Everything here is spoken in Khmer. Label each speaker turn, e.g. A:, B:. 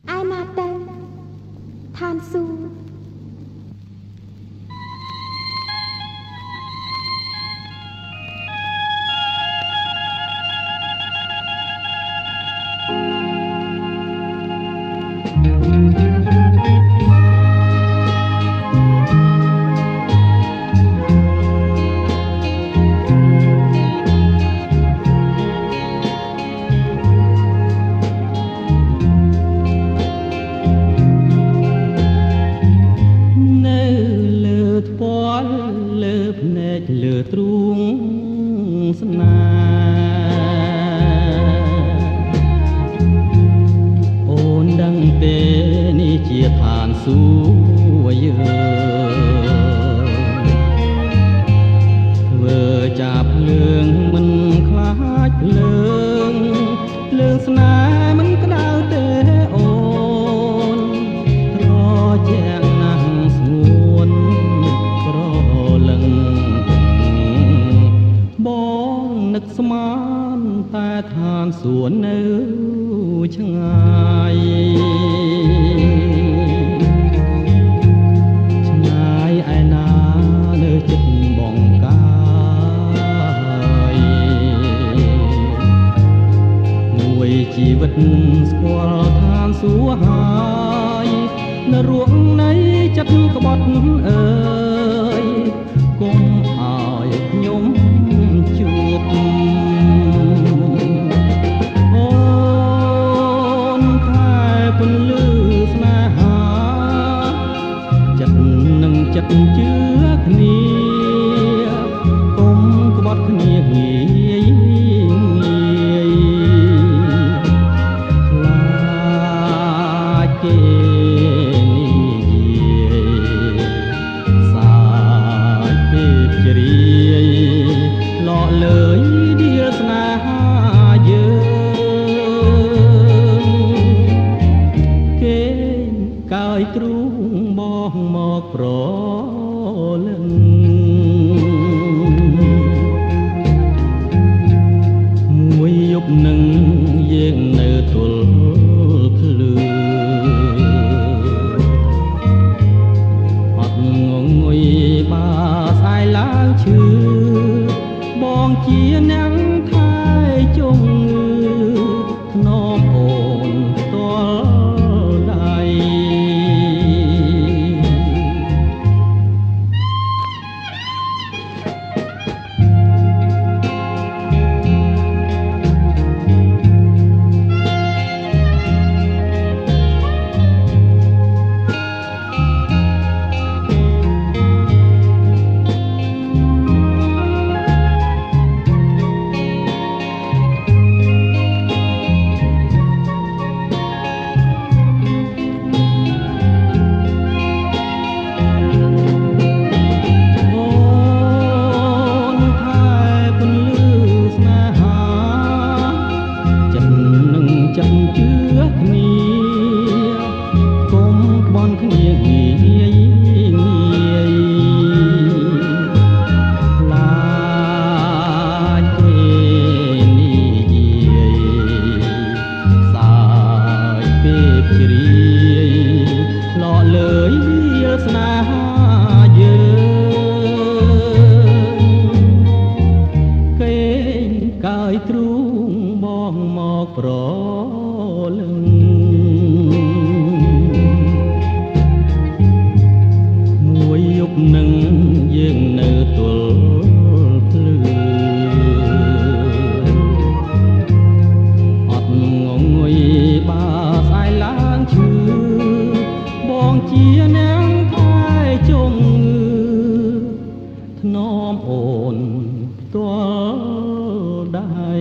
A: ai mà tên than su
B: លើទ្រូងស្នេហ៍អូនដឹងទេនេះជាឋានសួគ៌យើងធ្វើចាប់ភ្លើងមិនខ្លាចភ្លើងស្នេហ៍មិនក្តៅទេអូនត្រជាក់ណាស់ស្ងួនក្រលឹងបងនឹកស្មានតែឋានសួគ៌នៅឆ្ងាយឆ្ងាយឯណានៅចិត្តបងកាយមួយជីវិតស្គាល់ឋានសួគ៌ហើយនៅរួងនៃចិត្តក្បត់អើយគុំឲ្យខ្ញុំជួបអូនខែពន្លឺស្នេហាចិត្តនឹងចិត្តជឿគ្នាគុំក្បត់គ្នាងាយខ្លាចគេលើយដៀលស្នេហាយើងគេកាយទ្រូងបងមកប្រលឹងមួយយប់នឹងយើងនៅទល់ភ្លឺអត់ងងុយបាស្អែកឡើងឈឺបងជាអ្នកថែជងធ្នមអូនផ្ទាល់ដៃចិត្តជឿគ្នាគុំបន់គ្នាងាយងាយខ្លាចគេនិយាយសាយពេលជ្រាយឡកលើយស្នេហាយើងគេកាយទ្រូងបងមកប្រលឹងមួយយប់នឹងយើងនៅទល់ភ្លឺអត់ងងុយបាស្អែកឡើងឈឺបងជាអ្នកថែជងធ្នមអូនផ្ទាល់ដៃ